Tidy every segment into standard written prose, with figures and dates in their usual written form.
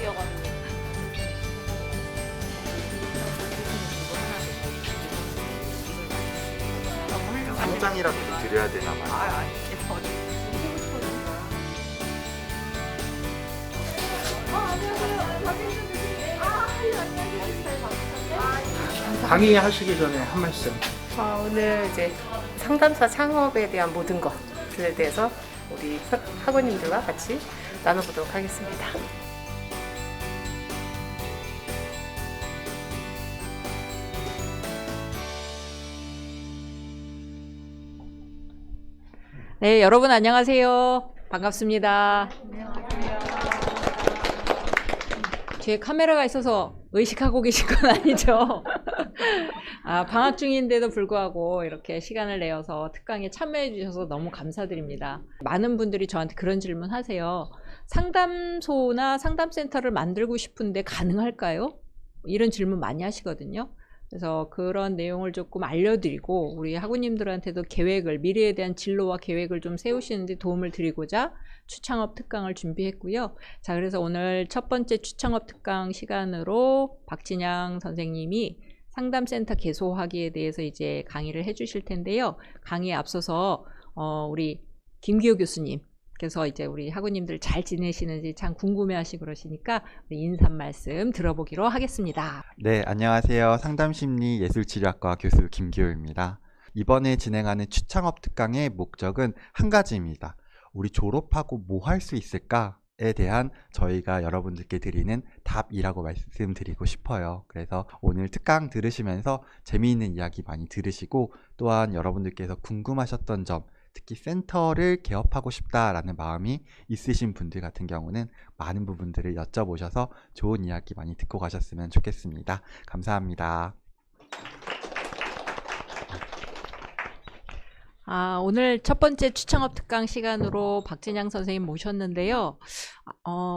바뀌어가지고. 한 잔이라도 드려야 되나 봐요. 아니, 강의하시기 전에 한 말씀. 오늘 이제 상담사 창업에 대한 모든 것들에 대해서 우리 학원님들과 같이 나눠보도록 하겠습니다. 네, 여러분 안녕하세요. 반갑습니다. 뒤에 카메라가 있어서 의식하고 계신 건 아니죠? 방학 중인데도 불구하고 이렇게 시간을 내어서 특강에 참여해 주셔서 너무 감사드립니다. 많은 분들이 저한테 그런 질문 하세요. 상담소나 상담센터를 만들고 싶은데 가능할까요? 이런 질문 많이 하시거든요. 그래서 그런 내용을 조금 알려드리고 우리 학우님들한테도 계획을, 미래에 대한 진로와 계획을 좀 세우시는 데 도움을 드리고자 추창업 특강을 준비했고요. 자, 그래서 오늘 첫 번째 추창업 특강 시간으로 박진양 선생님이 상담센터 개소하기에 대해서 이제 강의를 해주실 텐데요. 강의에 앞서서 우리 김기호 교수님 그래서 이제 우리 학우님들 잘 지내시는지 참 궁금해하시고 그러시니까 우리 인사 말씀 들어보기로 하겠습니다. 네, 안녕하세요. 상담심리예술치료학과 교수 김기호입니다. 이번에 진행하는 추창업 특강의 목적은 한 가지입니다. 우리 졸업하고 뭐 할 수 있을까에 대한 저희가 여러분들께 드리는 답이라고 말씀드리고 싶어요. 그래서 오늘 특강 들으시면서 재미있는 이야기 많이 들으시고 또한 여러분들께서 궁금하셨던 점 특히 센터를 개업하고 싶다라는 마음이 있으신 분들 같은 경우는 많은 부분들을 여쭤보셔서 좋은 이야기 많이 듣고 가셨으면 좋겠습니다. 감사합니다. 오늘 첫 번째 추창업 특강 시간으로 박진양 선생님 모셨는데요.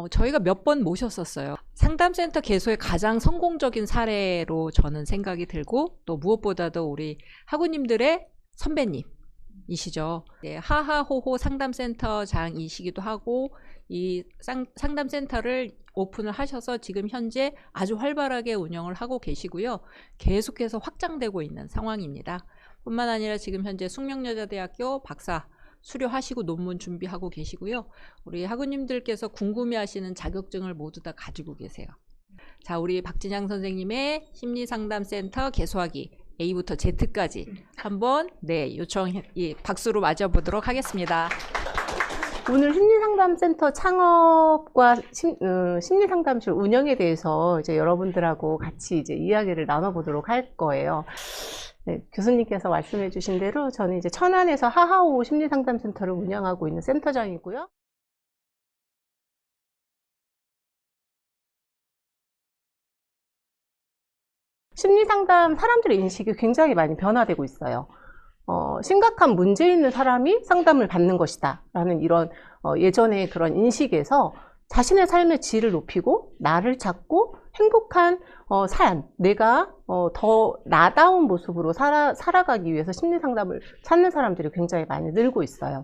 저희가 몇 번 모셨었어요. 상담센터 개소의 가장 성공적인 사례로 저는 생각이 들고 또 무엇보다도 우리 학우님들의 선배님 이시죠. 네, 하하호호 상담센터장이시기도 하고 이 상담센터를 오픈을 하셔서 지금 현재 아주 활발하게 운영을 하고 계시고요. 계속해서 확장되고 있는 상황입니다. 뿐만 아니라 지금 현재 숙명여자대학교 박사 수료하시고 논문 준비하고 계시고요. 우리 학우님들께서 궁금해하시는 자격증을 모두 다 가지고 계세요. 자, 우리 박진양 선생님의 심리상담센터 개소하기 A부터 Z까지 한번 박수로 맞아보도록 하겠습니다. 오늘 심리상담센터 창업과 심리상담실 운영에 대해서 이제 여러분들하고 같이 이제 이야기를 나눠보도록 할 거예요. 네, 교수님께서 말씀해 주신 대로 저는 이제 천안에서 하하오 심리상담센터를 운영하고 있는 센터장이고요. 심리상담 사람들의 인식이 굉장히 많이 변화되고 있어요. 심각한 문제 있는 사람이 상담을 받는 것이다 라는 이런 예전의 그런 인식에서 자신의 삶의 질을 높이고 나를 찾고 행복한 삶, 내가 더 나다운 모습으로 살아가기 위해서 심리상담을 찾는 사람들이 굉장히 많이 늘고 있어요.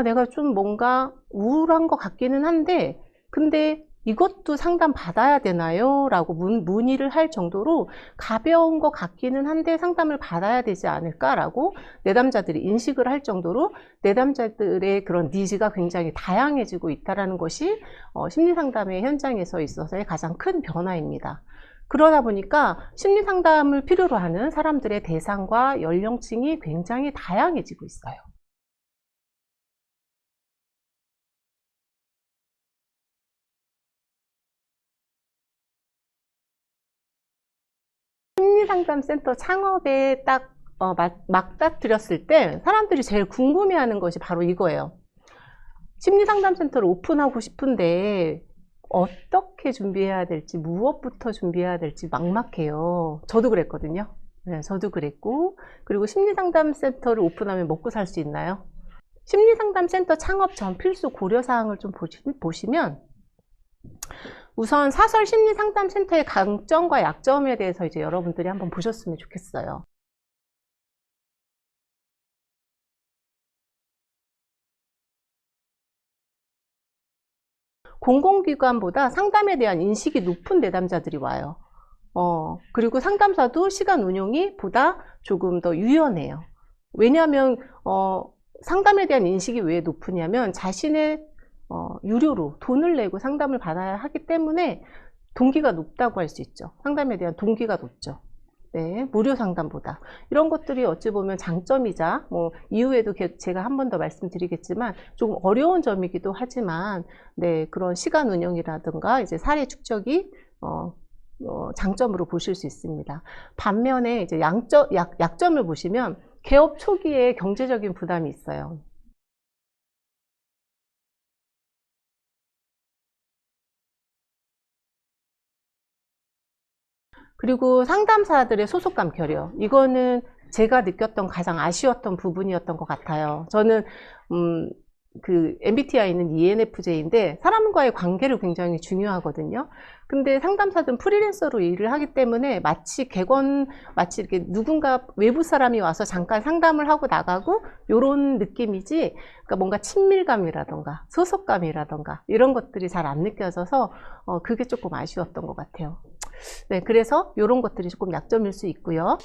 내가 좀 뭔가 우울한 것 같기는 한데 근데 이것도 상담 받아야 되나요? 라고 문의를 할 정도로 가벼운 것 같기는 한데 상담을 받아야 되지 않을까라고 내담자들이 인식을 할 정도로 내담자들의 그런 니즈가 굉장히 다양해지고 있다는 것이 심리상담의 현장에서 있어서의 가장 큰 변화입니다. 그러다 보니까 심리상담을 필요로 하는 사람들의 대상과 연령층이 굉장히 다양해지고 있어요. 심리상담센터 창업에 딱 맞닥뜨렸을 때 사람들이 제일 궁금해하는 것이 바로 이거예요. 심리상담센터를 오픈하고 싶은데 어떻게 준비해야 될지, 무엇부터 준비해야 될지 막막해요. 저도 그랬거든요. 네, 저도 그랬고, 그리고 심리상담센터를 오픈하면 먹고 살 수 있나요? 심리상담센터 창업 전 필수 고려사항을 좀 보시면 우선 사설 심리상담센터의 강점과 약점에 대해서 이제 여러분들이 한번 보셨으면 좋겠어요. 공공기관보다 상담에 대한 인식이 높은 내담자들이 와요. 그리고 상담사도 시간 운용이 보다 조금 더 유연해요. 왜냐하면 상담에 대한 인식이 왜 높으냐면 자신의 유료로 돈을 내고 상담을 받아야 하기 때문에 동기가 높다고 할 수 있죠. 상담에 대한 동기가 높죠. 네, 무료 상담보다. 이런 것들이 어찌 보면 장점이자, 이후에도 제가 한 번 더 말씀드리겠지만, 조금 어려운 점이기도 하지만, 네, 그런 시간 운영이라든가, 이제 사례 축적이, 장점으로 보실 수 있습니다. 반면에 이제 약점을 보시면, 개업 초기에 경제적인 부담이 있어요. 그리고 상담사들의 소속감 결여. 이거는 제가 느꼈던 가장 아쉬웠던 부분이었던 것 같아요. 저는 그 MBTI는 ENFJ인데 사람과의 관계를 굉장히 중요하거든요. 근데 상담사들은 프리랜서로 일을 하기 때문에 마치 이렇게 누군가 외부 사람이 와서 잠깐 상담을 하고 나가고 요런 느낌이지, 그러니까 뭔가 친밀감이라던가 소속감이라던가 이런 것들이 잘 안 느껴져서 그게 조금 아쉬웠던 것 같아요. 네, 그래서 이런 것들이 조금 약점일 수 있고요.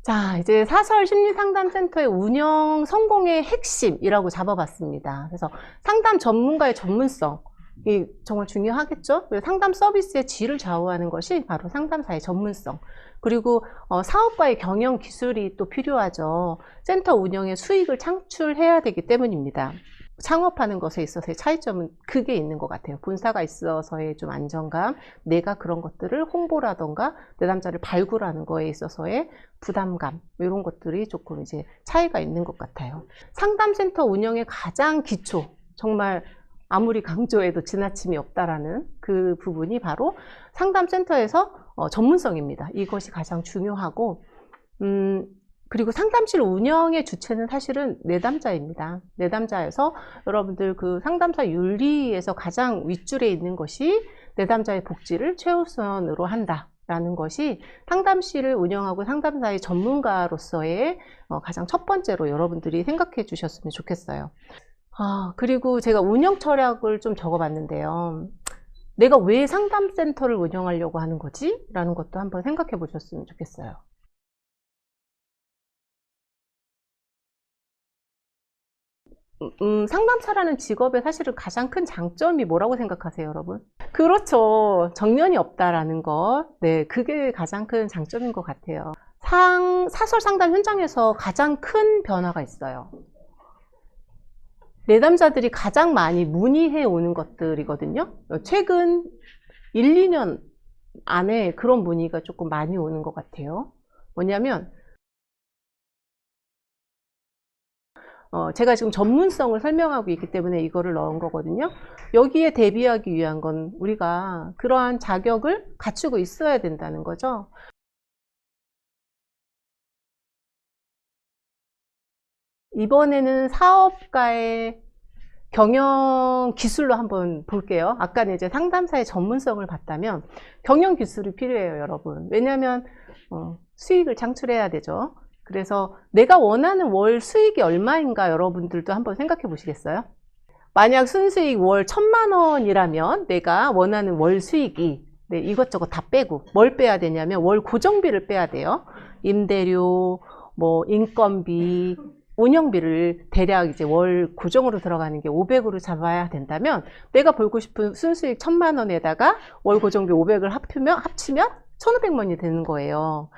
자, 이제 사설 심리상담센터의 운영 성공의 핵심이라고 잡아봤습니다. 그래서 상담 전문가의 전문성이 정말 중요하겠죠. 상담 서비스의 질을 좌우하는 것이 바로 상담사의 전문성. 그리고 사업과의 경영 기술이 또 필요하죠. 센터 운영의 수익을 창출해야 되기 때문입니다. 창업하는 것에 있어서의 차이점은 그게 있는 것 같아요. 본사가 있어서의 좀 안정감, 내가 그런 것들을 홍보라던가 내담자를 발굴하는 거에 있어서의 부담감, 이런 것들이 조금 이제 차이가 있는 것 같아요. 상담센터 운영의 가장 기초, 정말 아무리 강조해도 지나침이 없다라는 그 부분이 바로 상담센터에서 전문성입니다. 이것이 가장 중요하고, 그리고 상담실 운영의 주체는 사실은 내담자입니다. 내담자에서 여러분들 그 상담사 윤리에서 가장 윗줄에 있는 것이 내담자의 복지를 최우선으로 한다라는 것이 상담실을 운영하고 상담사의 전문가로서의 가장 첫 번째로 여러분들이 생각해 주셨으면 좋겠어요. 그리고 제가 운영 철학을 좀 적어봤는데요. 내가 왜 상담센터를 운영하려고 하는 거지? 라는 것도 한번 생각해 보셨으면 좋겠어요. 상담사라는 직업의 사실은 가장 큰 장점이 뭐라고 생각하세요, 여러분? 그렇죠. 정년이 없다라는 것. 네, 그게 가장 큰 장점인 것 같아요. 사설 상담 현장에서 가장 큰 변화가 있어요. 내담자들이 가장 많이 문의해 오는 것들이거든요. 최근 1, 2년 안에 그런 문의가 조금 많이 오는 것 같아요. 뭐냐면, 제가 지금 전문성을 설명하고 있기 때문에 이거를 넣은 거거든요. 여기에 대비하기 위한 건 우리가 그러한 자격을 갖추고 있어야 된다는 거죠. 이번에는 사업가의 경영 기술로 한번 볼게요. 아까는 이제 상담사의 전문성을 봤다면 경영 기술이 필요해요, 여러분. 왜냐하면 수익을 창출해야 되죠. 그래서 내가 원하는 월 수익이 얼마인가 여러분들도 한번 생각해 보시겠어요? 만약 순수익 월 1,000만 원이라면 내가 원하는 월 수익이 이것저것 다 빼고 뭘 빼야 되냐면 월 고정비를 빼야 돼요. 임대료, 인건비, 운영비를 대략 이제 월 고정으로 들어가는 게 500으로 잡아야 된다면 내가 벌고 싶은 순수익 1,000만 원에다가 월 고정비 500을 합치면 1,500만 원이 되는 거예요.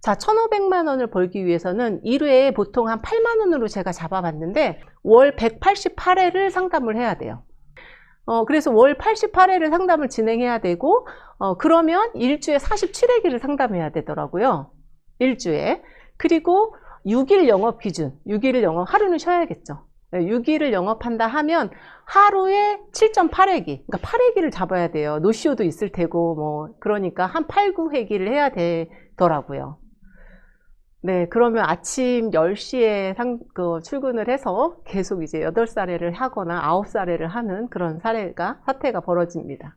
자, 1,500만 원을 벌기 위해서는 1회에 보통 한 8만 원으로 제가 잡아봤는데 월 188회를 상담을 해야 돼요. 그래서 월 88회를 상담을 진행해야 되고 그러면 일주에 47회기를 상담해야 되더라고요. 일주에. 그리고 6일 영업 기준, 6일 영업, 하루는 쉬어야겠죠. 6일을 영업한다 하면 하루에 7.8회기, 그러니까 8회기를 잡아야 돼요. 노쇼도 있을 테고, 그러니까 한 8, 9회기를 해야 되더라고요. 네, 그러면 아침 10시에 출근을 해서 계속 이제 8사례를 하거나 9사례를 하는 그런 사태가 벌어집니다.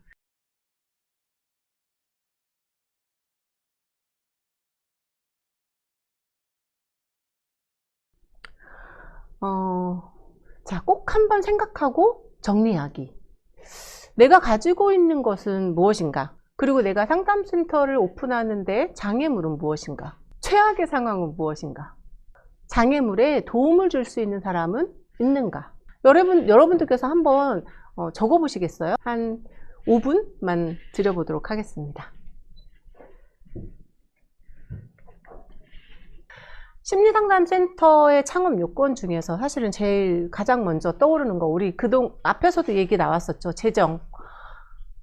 자, 꼭 한번 생각하고 정리하기. 내가 가지고 있는 것은 무엇인가? 그리고 내가 상담센터를 오픈하는데 장애물은 무엇인가? 최악의 상황은 무엇인가? 장애물에 도움을 줄 수 있는 사람은 있는가? 여러분들께서 한번 적어 보시겠어요? 한 5분만 드려보도록 하겠습니다. 심리상담센터의 창업 요건 중에서 사실은 제일 가장 먼저 떠오르는 거, 우리 앞에서도 얘기 나왔었죠. 재정.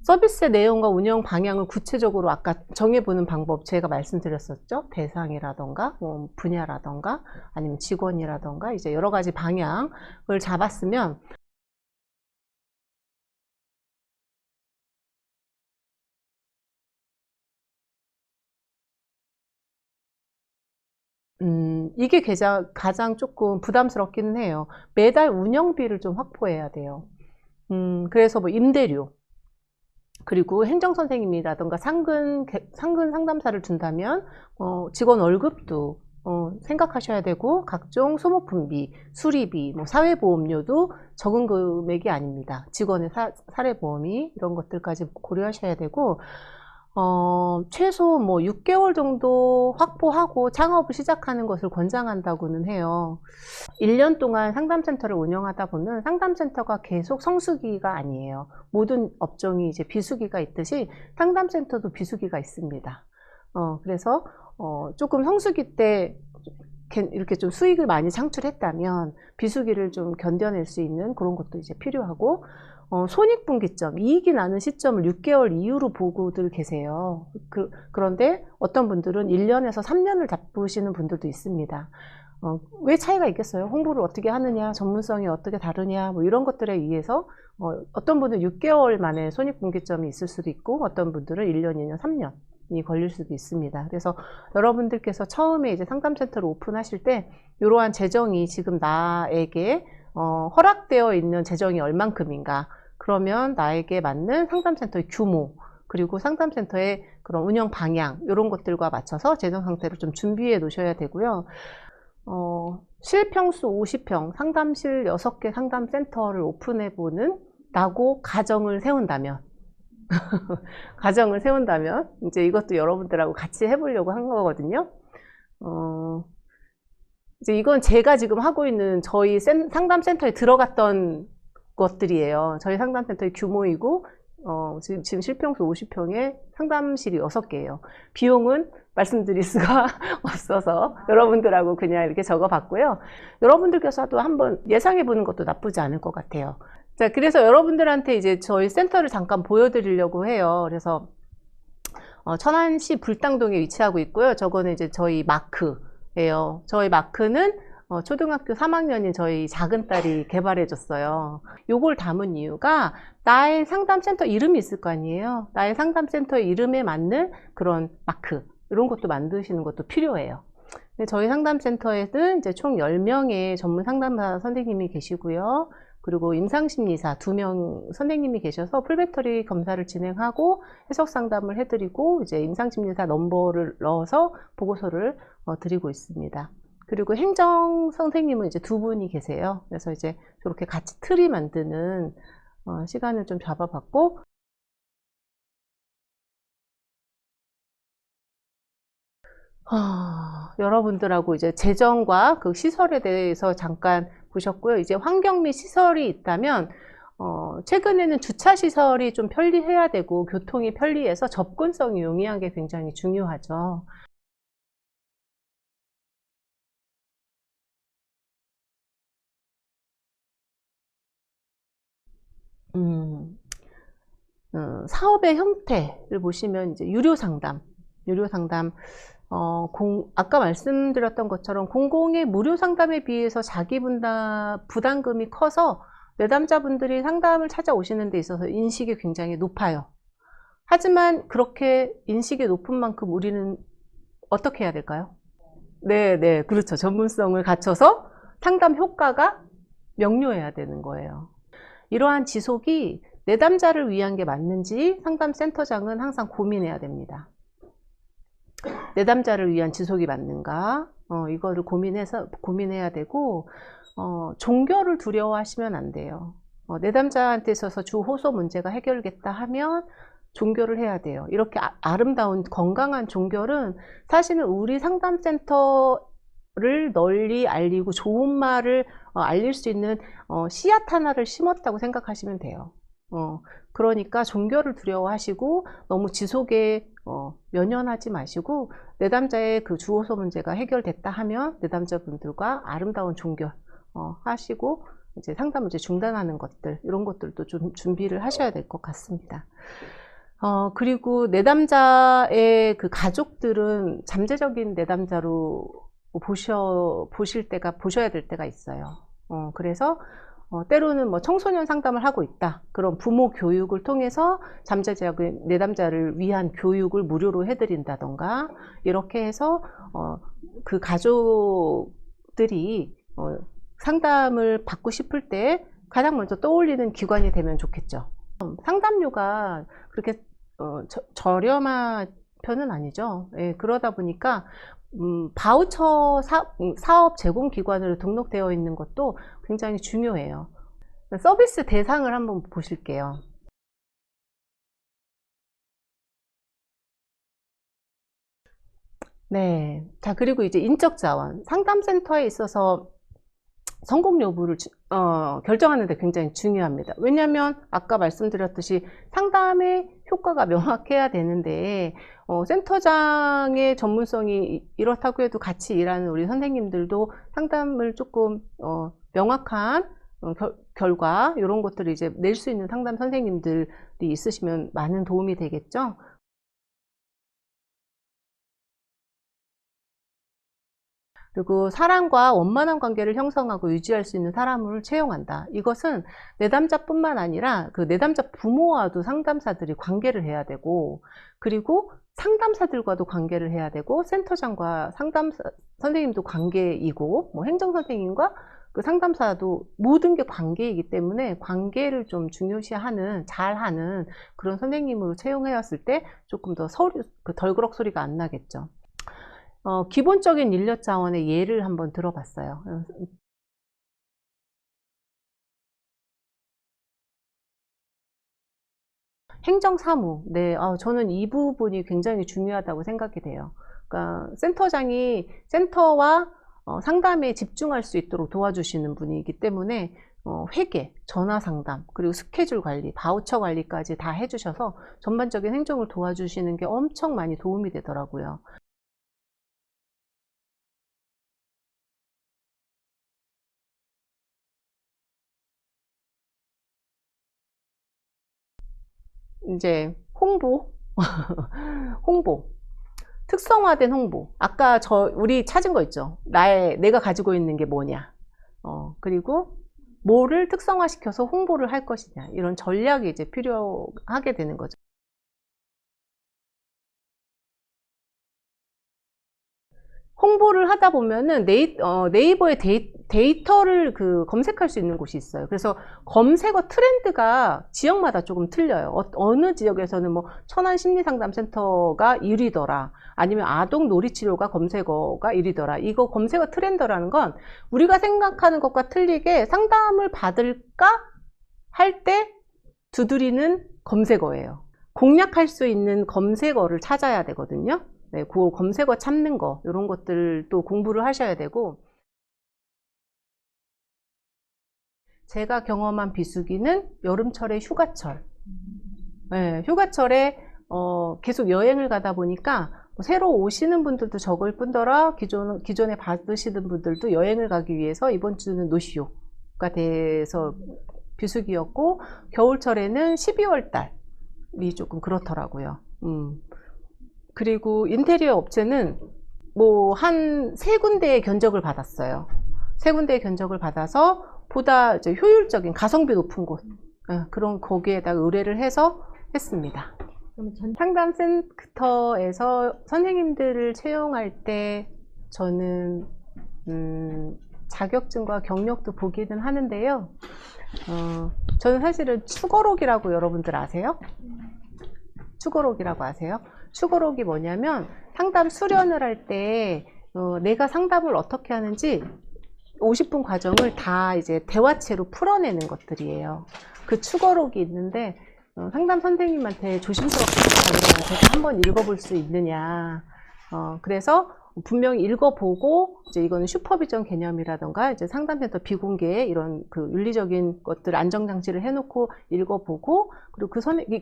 서비스의 내용과 운영 방향을 구체적으로 아까 정해보는 방법 제가 말씀드렸었죠. 대상이라던가, 분야라던가, 아니면 직원이라던가, 이제 여러 가지 방향을 잡았으면, 이게 가장 조금 부담스럽기는 해요. 매달 운영비를 좀 확보해야 돼요. 그래서 뭐 임대료, 그리고 행정선생님이라던가 상근 상담사를 둔다면 직원 월급도 생각하셔야 되고, 각종 소모품비, 수리비, 뭐 사회보험료도 적은 금액이 아닙니다. 직원의 사례보험이 이런 것들까지 고려하셔야 되고, 최소 뭐 6개월 정도 확보하고 창업을 시작하는 것을 권장한다고는 해요. 1년 동안 상담센터를 운영하다 보면 상담센터가 계속 성수기가 아니에요. 모든 업종이 이제 비수기가 있듯이 상담센터도 비수기가 있습니다. 그래서 조금 성수기 때 이렇게 좀 수익을 많이 창출했다면 비수기를 좀 견뎌낼 수 있는 그런 것도 이제 필요하고, 손익분기점, 이익이 나는 시점을 6개월 이후로 보고들 계세요. 그런데 어떤 분들은 1년에서 3년을 잡으시는 분들도 있습니다. 왜 차이가 있겠어요? 홍보를 어떻게 하느냐, 전문성이 어떻게 다르냐, 뭐 이런 것들에 의해서 어떤 분은 6개월 만에 손익분기점이 있을 수도 있고, 어떤 분들은 1년, 2년, 3년이 걸릴 수도 있습니다. 그래서 여러분들께서 처음에 이제 상담센터를 오픈하실 때 이러한 재정이 지금 나에게 허락되어 있는 재정이 얼만큼인가, 그러면 나에게 맞는 상담센터의 규모, 그리고 상담센터의 그런 운영 방향, 이런 것들과 맞춰서 재정 상태를 좀 준비해 놓으셔야 되고요. 실평수 50평, 상담실 6개 상담센터를 오픈해 보는 라고 가정을 세운다면, 가정을 세운다면, 이제 이것도 여러분들하고 같이 해보려고 한 거거든요. 이제 이건 제가 지금 하고 있는 저희 상담센터에 들어갔던 것들이에요. 저희 상담센터의 규모이고, 지금 실평수 50평에 상담실이 6개예요. 비용은 말씀드릴 수가 없어서 여러분들하고 그냥 이렇게 적어봤고요. 여러분들께서도 한번 예상해보는 것도 나쁘지 않을 것 같아요. 자, 그래서 여러분들한테 이제 저희 센터를 잠깐 보여드리려고 해요. 그래서 천안시 불당동에 위치하고 있고요. 저거는 이제 저희 마크예요. 저희 마크는 초등학교 3학년인 저희 작은 딸이 개발해줬어요. 요걸 담은 이유가 나의 상담센터 이름이 있을 거 아니에요. 나의 상담센터의 이름에 맞는 그런 마크, 이런 것도 만드시는 것도 필요해요. 저희 상담센터에는 이제 총 10명의 전문 상담사 선생님이 계시고요. 그리고 임상심리사 2명 선생님이 계셔서 풀배터리 검사를 진행하고 해석 상담을 해드리고, 이제 임상심리사 넘버를 넣어서 보고서를 드리고 있습니다. 그리고 행정 선생님은 이제 2분이 계세요. 그래서 이제 저렇게 같이 틀이 만드는 시간을 좀 잡아봤고, 여러분들하고 이제 재정과 그 시설에 대해서 잠깐 보셨고요. 이제 환경 및 시설이 있다면, 최근에는 주차 시설이 좀 편리해야 되고, 교통이 편리해서 접근성이 용이한 게 굉장히 중요하죠. 사업의 형태를 보시면 이제 유료 상담, 아까 말씀드렸던 것처럼 공공의 무료 상담에 비해서 자기 부담금이 커서 내담자분들이 상담을 찾아오시는 데 있어서 인식이 굉장히 높아요. 하지만 그렇게 인식이 높은 만큼 우리는 어떻게 해야 될까요? 네, 그렇죠. 전문성을 갖춰서 상담 효과가 명료해야 되는 거예요. 이러한 지속이 내담자를 위한 게 맞는지 상담센터장은 항상 고민해야 됩니다. 내담자를 위한 지속이 맞는가? 이거를 고민해야 되고, 종교를 두려워하시면 안 돼요. 내담자한테 있어서 주 호소 문제가 해결겠다 하면 종결을 해야 돼요. 이렇게 아름다운 건강한 종결은 사실은 우리 상담센터를 널리 알리고 좋은 말을 알릴 수 있는 씨앗 하나를 심었다고 생각하시면 돼요. 그러니까 종결을 두려워하시고 너무 지속에 연연하지 마시고 내담자의 그 주호소 문제가 해결됐다 하면 내담자분들과 아름다운 종결 하시고 이제 상담을 이제 중단하는 것들, 이런 것들도 좀 준비를 하셔야 될 것 같습니다. 그리고 내담자의 그 가족들은 잠재적인 내담자로 보셔야 될 때가 있어요. 그래서 때로는 뭐 청소년 상담을 하고 있다. 그런 부모 교육을 통해서 잠재적인 내담자를 위한 교육을 무료로 해드린다던가, 이렇게 해서 그 가족들이 상담을 받고 싶을 때 가장 먼저 떠올리는 기관이 되면 좋겠죠. 상담료가 그렇게 저렴한 편은 아니죠. 예, 그러다 보니까 바우처 사업 제공 기관으로 등록되어 있는 것도 굉장히 중요해요. 서비스 대상을 한번 보실게요. 네. 자, 그리고 이제 인적 자원. 상담센터에 있어서 성공 여부를 결정하는 데 굉장히 중요합니다. 왜냐하면 아까 말씀드렸듯이 상담의 효과가 명확해야 되는데 센터장의 전문성이 이렇다고 해도 같이 일하는 우리 선생님들도 상담을 조금 명확한 결과, 이런 것들을 이제 낼 수 있는 상담 선생님들이 있으시면 많은 도움이 되겠죠. 그리고 사람과 원만한 관계를 형성하고 유지할 수 있는 사람을 채용한다. 이것은 내담자뿐만 아니라 그 내담자 부모와도 상담사들이 관계를 해야 되고, 그리고 상담사들과도 관계를 해야 되고, 센터장과 상담사 선생님도 관계이고, 뭐 행정선생님과 그 상담사도 모든 게 관계이기 때문에 관계를 좀 중요시하는, 잘하는 그런 선생님으로 채용해왔을 때 조금 더 덜그럭 소리가 안 나겠죠. 기본적인 인력 자원의 예를 한번 들어봤어요. 행정사무. 네, 저는 이 부분이 굉장히 중요하다고 생각이 돼요. 그러니까 센터장이 센터와 상담에 집중할 수 있도록 도와주시는 분이기 때문에 회계, 전화 상담, 그리고 스케줄 관리, 바우처 관리까지 다 해주셔서 전반적인 행정을 도와주시는 게 엄청 많이 도움이 되더라고요. 이제 홍보, 특성화된 홍보. 아까 우리 찾은 거 있죠. 내가 가지고 있는 게 뭐냐. 그리고 뭐를 특성화시켜서 홍보를 할 것이냐. 이런 전략이 이제 필요하게 되는 거죠. 홍보를 하다 보면은 네이버에 데이터를 검색할 수 있는 곳이 있어요. 그래서 검색어 트렌드가 지역마다 조금 틀려요. 어느 지역에서는 뭐 천안 심리상담센터가 1위더라. 아니면 아동 놀이치료가 검색어가 1위더라. 이거 검색어 트렌드라는 건 우리가 생각하는 것과 틀리게 상담을 받을까 할 때 두드리는 검색어예요. 공략할 수 있는 검색어를 찾아야 되거든요. 네, 그 검색어 찾는 거, 이런 것들도 공부를 하셔야 되고, 제가 경험한 비수기는 여름철에 휴가철. 네, 휴가철에 계속 여행을 가다 보니까 새로 오시는 분들도 적을 뿐더러 기존에 받으시던 분들도 여행을 가기 위해서 이번 주는 노쇼가 돼서 비수기였고, 겨울철에는 12월 달이 조금 그렇더라고요. 그리고 인테리어 업체는 뭐 한 3군데의 견적을 받았어요. 3군데의 견적을 받아서 보다 이제 효율적인 가성비 높은 곳, 그런 거기에다가 의뢰를 해서 했습니다. 상담센터에서 선생님들을 채용할 때 저는 자격증과 경력도 보기는 하는데요. 저는 사실은 추거록이라고 여러분들 아세요? 추거록이라고 아세요? 추거록이 뭐냐면 상담 수련을 할 때 내가 상담을 어떻게 하는지 50분 과정을 다 이제 대화체로 풀어내는 것들이에요. 그 추가록이 있는데 상담 선생님한테 조심스럽게 부탁드려요. 제가 한번 읽어볼 수 있느냐. 그래서 분명히 읽어보고 이제 이거는 슈퍼비전 개념이라던가 이제 상담센터 비공개 이런 그 윤리적인 것들 안정장치를 해놓고 읽어보고 그리고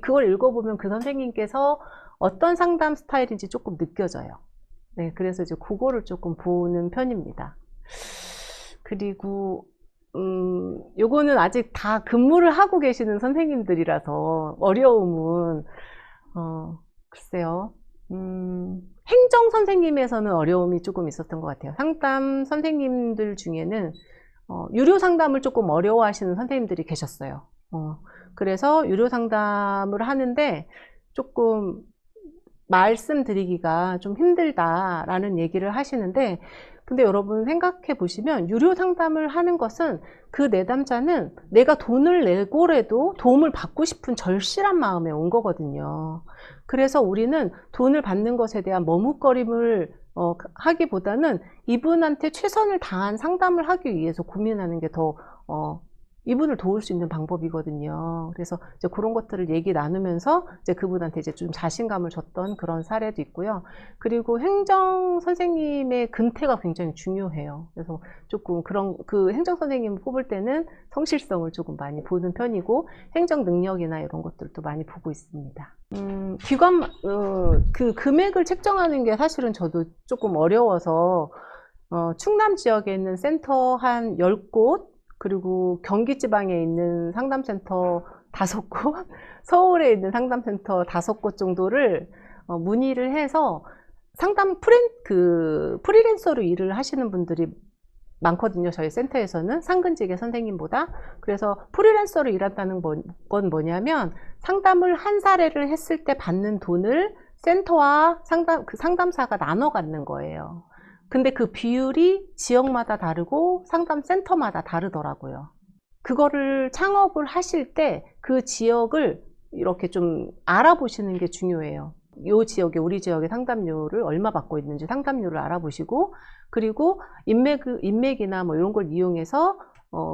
그걸 읽어보면 그 선생님께서 어떤 상담 스타일인지 조금 느껴져요. 네, 그래서 이제 그거를 조금 보는 편입니다. 그리고 요거는 아직 다 근무를 하고 계시는 선생님들이라서 어려움은 글쎄요. 행정 선생님에서는 어려움이 조금 있었던 것 같아요. 상담 선생님들 중에는 유료 상담을 조금 어려워하시는 선생님들이 계셨어요. 그래서 유료 상담을 하는데 조금 말씀드리기가 좀 힘들다라는 얘기를 하시는데 근데 여러분 생각해 보시면 유료 상담을 하는 것은 그 내담자는 내가 돈을 내고라도 도움을 받고 싶은 절실한 마음에 온 거거든요. 그래서 우리는 돈을 받는 것에 대한 머뭇거림을 하기보다는 이분한테 최선을 다한 상담을 하기 위해서 고민하는 게 더 이분을 도울 수 있는 방법이거든요. 그래서 이제 그런 것들을 얘기 나누면서 이제 그분한테 이제 좀 자신감을 줬던 그런 사례도 있고요. 그리고 행정 선생님의 근태가 굉장히 중요해요. 그래서 조금 그런 그 행정 선생님을 뽑을 때는 성실성을 조금 많이 보는 편이고 행정 능력이나 이런 것들도 많이 보고 있습니다. 기관 그 금액을 책정하는 게 사실은 저도 조금 어려워서 충남 지역에 있는 센터 한 10곳 그리고 경기 지방에 있는 상담센터 5곳, 서울에 있는 상담센터 5곳 정도를 문의를 해서 상담 프리랜서로 일을 하시는 분들이 많거든요. 저희 센터에서는 상근직의 선생님보다. 그래서 프리랜서로 일한다는 건 뭐냐면 상담을 한 사례를 했을 때 받는 돈을 센터와 상담사가 나눠 갖는 거예요. 근데 그 비율이 지역마다 다르고 상담센터마다 다르더라고요. 그거를 창업을 하실 때 그 지역을 이렇게 좀 알아보시는 게 중요해요. 이 지역에 우리 지역의 상담료를 얼마 받고 있는지 상담료를 알아보시고 그리고 인맥이나 뭐 이런 걸 이용해서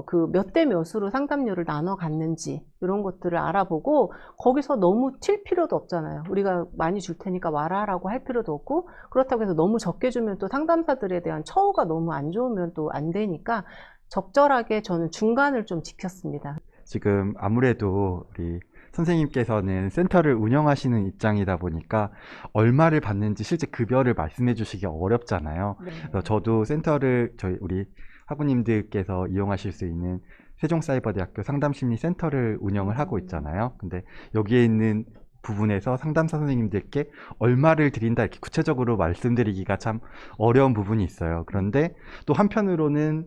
그 몇 대 몇으로 상담료를 나눠 갔는지 이런 것들을 알아보고 거기서 너무 튈 필요도 없잖아요. 우리가 많이 줄 테니까 와라라고 할 필요도 없고 그렇다고 해서 너무 적게 주면 또 상담사들에 대한 처우가 너무 안 좋으면 또 안 되니까 적절하게 저는 중간을 좀 지켰습니다. 지금 아무래도 우리 선생님께서는 센터를 운영하시는 입장이다 보니까 얼마를 받는지 실제 급여를 말씀해 주시기 어렵잖아요. 네. 그래서 저도 센터를 우리 학우님들께서 이용하실 수 있는 세종사이버대학교 상담심리센터를 운영을 하고 있잖아요. 근데 여기에 있는 부분에서 상담사 선생님들께 얼마를 드린다 이렇게 구체적으로 말씀드리기가 참 어려운 부분이 있어요. 그런데 또 한편으로는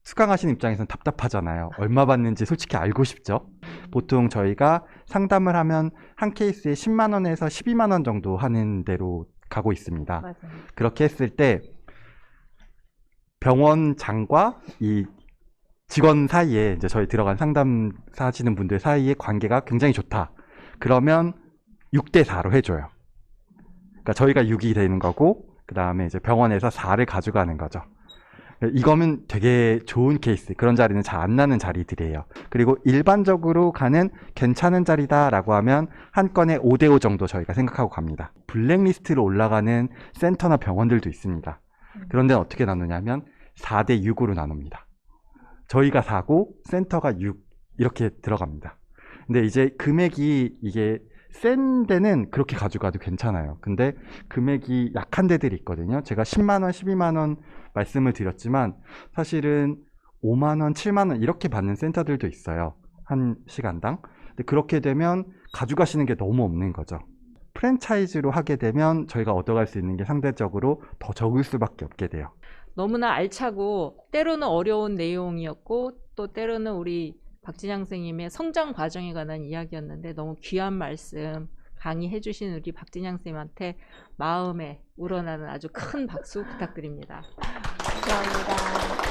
수강하시는 입장에서는 답답하잖아요. 얼마 받는지 솔직히 알고 싶죠. 보통 저희가 상담을 하면 한 케이스에 10만 원에서 12만 원 정도 하는 대로 가고 있습니다. 맞아요. 그렇게 했을 때 병원장과 이 직원 사이에 이제 저희 들어간 상담사 하시는 분들 사이의 관계가 굉장히 좋다. 그러면 6대 4로 해줘요. 그러니까 저희가 6이 되는 거고 그 다음에 이제 병원에서 4를 가져가는 거죠. 이거면 되게 좋은 케이스, 그런 자리는 잘 안 나는 자리들이에요. 그리고 일반적으로 가는 괜찮은 자리다라고 하면 한 건에 5대5 정도 저희가 생각하고 갑니다. 블랙리스트로 올라가는 센터나 병원들도 있습니다. 그런데 어떻게 나누냐면 4대6으로 나눕니다. 저희가 4고 센터가 6 이렇게 들어갑니다. 근데 이제 금액이 이게 센 데는 그렇게 가져가도 괜찮아요. 근데 금액이 약한 데들이 있거든요. 제가 10만 원, 12만 원 말씀을 드렸지만 사실은 5만 원, 7만 원 이렇게 받는 센터들도 있어요. 한 시간당. 근데 그렇게 되면 가져가시는 게 너무 없는 거죠. 프랜차이즈로 하게 되면 저희가 얻어갈 수 있는 게 상대적으로 더 적을 수밖에 없게 돼요. 너무나 알차고 때로는 어려운 내용이었고 또 때로는 우리 박진양 선생님의 성장 과정에 관한 이야기였는데 너무 귀한 말씀 강의해 주신 우리 박진양 선생님한테 마음에 우러나는 아주 큰 박수 부탁드립니다. 감사합니다.